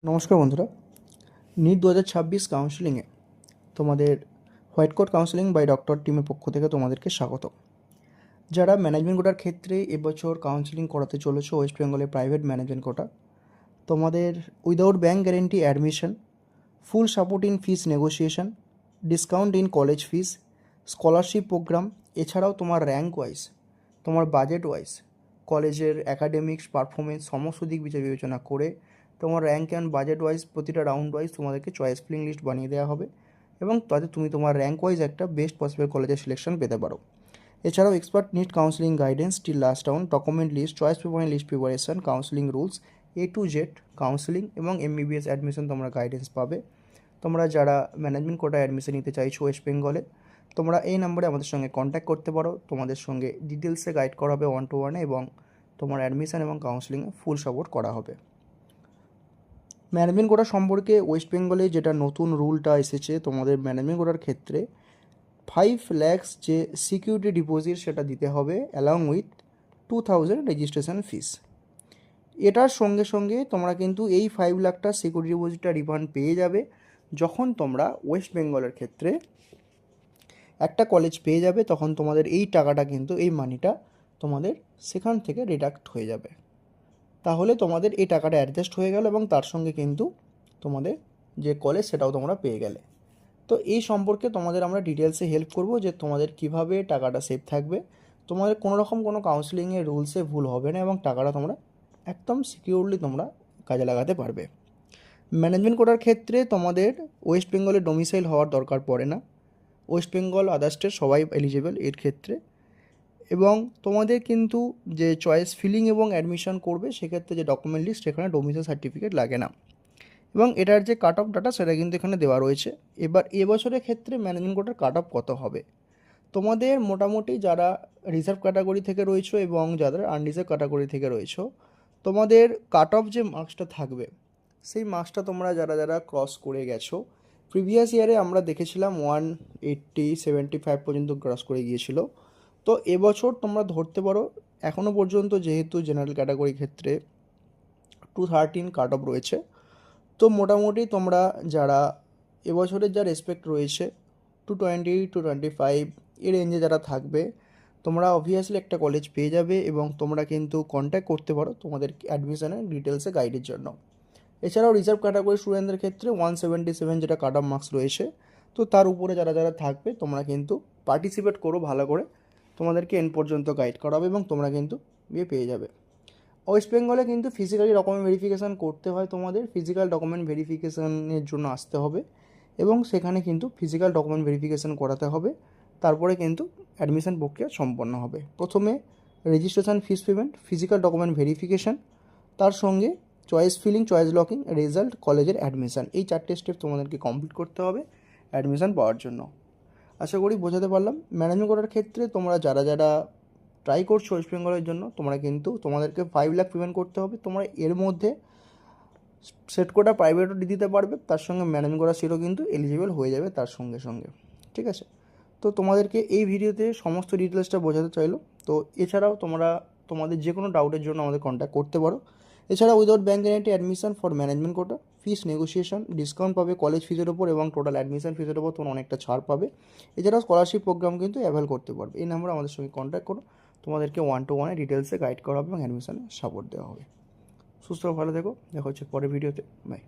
নমস্কার বন্ধুরা, নিট 2026 কাউন্সেলিংয়ে তোমাদের white coat counselling by doctor টিমের পক্ষ থেকে তোমাদেরকে স্বাগত। যারা ম্যানেজমেন্ট কোটার ক্ষেত্রে এবছর কাউন্সেলিং করাতে চলেছো ওয়েস্ট বেঙ্গলের প্রাইভেট ম্যানেজমেন্ট কোটা, তোমাদের without bank guarantee admission, full support in fees negotiation, discount in college fees, scholarship programme, এছাড়াও তোমার র্যাঙ্ক ওয়াইজ, তোমার বাজেট ওয়াইজ, কলেজের অ্যাকাডেমিক্স পারফরমেন্স সমস্ত দিক বিচার বিবেচনা করে তোমার র্যাঙ্ক অ্যান্ড বাজেট ওয়াইজ প্রতিটা রাউন্ড ওয়াইজ তোমাদেরকে চয়েস ফিলিং লিস্ট বানিয়ে দেওয়া হবে এবং তাতে তুমি তোমার র্যাঙ্ক ওয়াইজ একটা বেস্ট পসিবল কলেজের সিলেকশন পেতে পারো। এছাড়াও expert NEET counselling guidance till last round, document list, choice paper list preparation, counselling rules, A to Z counselling এবং MBBS অ্যাডমিশন তোমরা গাইডেন্স পাবে। তোমরা যারা ম্যানেজমেন্ট কোটায় অ্যাডমিশন নিতে চাইছো ওয়েস্ট বেঙ্গলে, তোমরা এই নম্বরে আমাদের সঙ্গে কন্ট্যাক্ট করতে পারো। তোমাদের সঙ্গে ডিটেলসে গাইড করা হবে 1-to-1 এবং তোমার অ্যাডমিশন এবং কাউন্সেলিংয়ে ফুল সাপোর্ট করা হবে। ম্যানেজমেন্ট কোটা সম্পর্কে ওয়েস্ট বেঙ্গলে যেটা নতুন রুলটা এসেছে, তোমাদের ম্যানেজমেন্ট কোটার ক্ষেত্রে 5 lakhs যে সিকিউরিটি ডিপোজিট সেটা দিতে হবে অ্যালং উইথ 2000 রেজিস্ট্রেশন ফিস। এটার সঙ্গে সঙ্গে তোমরা কিন্তু এই 5 লাখটা সিকিউরিটি ডিপোজিটটা রিফান্ড পেয়ে যাবে যখন তোমরা ওয়েস্ট বেঙ্গলের ক্ষেত্রে একটা কলেজ পেয়ে যাবে, তখন তোমাদের এই টাকাটা কিন্তু এই মানিটা তোমাদের সেখান থেকে ডিডাক্ট হয়ে যাবে। তাহলে তোমাদের এই টাকাটা অ্যাডজাস্ট হয়ে গেল এবং তার সঙ্গে কিন্তু তোমাদের যে কলেজ সেটাও তোমরা পেয়ে গেলে। তো এই সম্পর্কে তোমাদের আমরা ডিটেলসে হেল্প করব যে তোমাদের কিভাবে টাকাটা সেভ থাকবে, তোমাদের কোনো রকম কোনো কাউন্সেলিংয়ের রুলসে ভুল হবে না এবং টাকাটা তোমরা একদম সিকিউরলি তোমরা কাজে লাগাতে পারবে। ম্যানেজমেন্ট কোটার ক্ষেত্রে তোমাদের ওয়েস্ট বেঙ্গলে ডোমিসাইল হওয়ার দরকার পড়ে না। ওয়েস্ট বেঙ্গল আদার স্টেট সবাই এলিজিবল এর ক্ষেত্রে। এবং তোমাদের কিন্তু যে চয়েস ফিলিং এবং অ্যাডমিশন করবে সেক্ষেত্রে যে ডকুমেন্ট লিস্ট সেখানে ডোমিসাইল সার্টিফিকেট লাগে না এবং এটার যে কাট অফ ডাটা সেটা কিন্তু এখানে দেওয়া রয়েছে। এবার এবছরের ক্ষেত্রে ম্যানেজমেন্ট কোটার কাট অফ কত হবে, তোমাদের মোটামুটি যারা রিজার্ভ ক্যাটাগরি থেকে রয়েছো এবং যাদের আনরিজার্ভ ক্যাটাগরি থেকে রয়েছো, তোমাদের কাট অফ যে মার্কসটা থাকবে সেই মার্কসটা তোমরা যারা যারা ক্রস করে গেছো, প্রিভিয়াস ইয়ারে আমরা দেখেছিলাম 180-75 পর্যন্ত ক্রস করে গিয়েছিল। তো এবছর তোমরা ধরতে পারো এখনও পর্যন্ত যেহেতু জেনারেল ক্যাটাগরি ক্ষেত্রে 213 কাট অফ রয়েছে, তো মোটামুটি তোমরা যারা এবছরের যা রেসপেক্ট রয়েছে 220-225 এর রেঞ্জে যারা থাকবে, তোমরা অবভিয়াসলি একটা কলেজ পেয়ে যাবে এবং তোমরা কিন্তু কন্ট্যাক্ট করতে পারো তোমাদের অ্যাডমিশনের ডিটেলসে গাইডের জন্য। এছাড়াও রিজার্ভ ক্যাটাগরি স্টুডেন্টদের ক্ষেত্রে 177 যেটা কাট অফ মার্কস রয়েছে, তো তার উপরে যারা যারা থাকবে তোমরা কিন্তু পার্টিসিপেট করো ভালো করে, তোমাদেরকে এন্ড পর্যন্ত গাইড করা হবে এবং তোমরা কিন্তু পেয়ে যাবে। ওয়েস্ট বেঙ্গলে কিন্তু ফিজিক্যালি ডকুমেন্ট ভেরিফিকেশান করতে হয়, তোমাদের ফিজিক্যাল ডকুমেন্ট ভেরিফিকেশানের জন্য আসতে হবে এবং সেখানে কিন্তু ফিজিক্যাল ডকুমেন্ট ভেরিফিকেশান করাতে হবে। তারপরে কিন্তু অ্যাডমিশন প্রক্রিয়া সম্পন্ন হবে। প্রথমে registration fees payment, physical document verification, তার সঙ্গে choice filling, choice locking, result, কলেজের অ্যাডমিশান, এই 4টে স্টেপ তোমাদেরকে কমপ্লিট করতে হবে অ্যাডমিশান পাওয়ার জন্য। আশা করি বোঝাতে পারলাম। ম্যানেজমেন্ট করার ক্ষেত্রে তোমরা যারা যারা ট্রাই করছো ওয়েস্ট বেঙ্গলের জন্য, তোমরা কিন্তু তোমাদেরকে 5 লাখ পেমেন্ট করতে হবে। তোমরা এর মধ্যে সেট কোটা প্রাইভেটও দিতে পারবে, তার সঙ্গে ম্যানেজমেন্ট করা সিটও কিন্তু এলিজিবল হয়ে যাবে তার সঙ্গে সঙ্গে। ঠিক আছে, তো তোমাদেরকে এই ভিডিওতে সমস্ত ডিটেলসটা বোঝাতে চাইলো। তো এছাড়াও তোমরা তোমাদের যে কোনো ডাউটের জন্য আমাদের কন্ট্যাক্ট করতে পারো। এছাড়া without bank guarantee admission for management quota, fees negotiation, discount পাবে কলেজ ফিজের ওপর এবং টোটাল অ্যাডমিশন ফিজের ওপর তোমরা অনেকটা ছাড় পাবে। এছাড়াও স্কলারশিপ প্রোগ্রাম কিন্তু অ্যাভেল করতে পারবে। এই নাম্বারে আমাদের সঙ্গে কন্ট্যাক্ট করো, তোমাদেরকে 1-to-1 ডিটেলসে গাইড করা হবে এবং অ্যাডমিশনে সাপোর্ট দেওয়া হবে। সুস্থ ভালো থেকো, দেখা হচ্ছে পরের ভিডিওতে। বাই।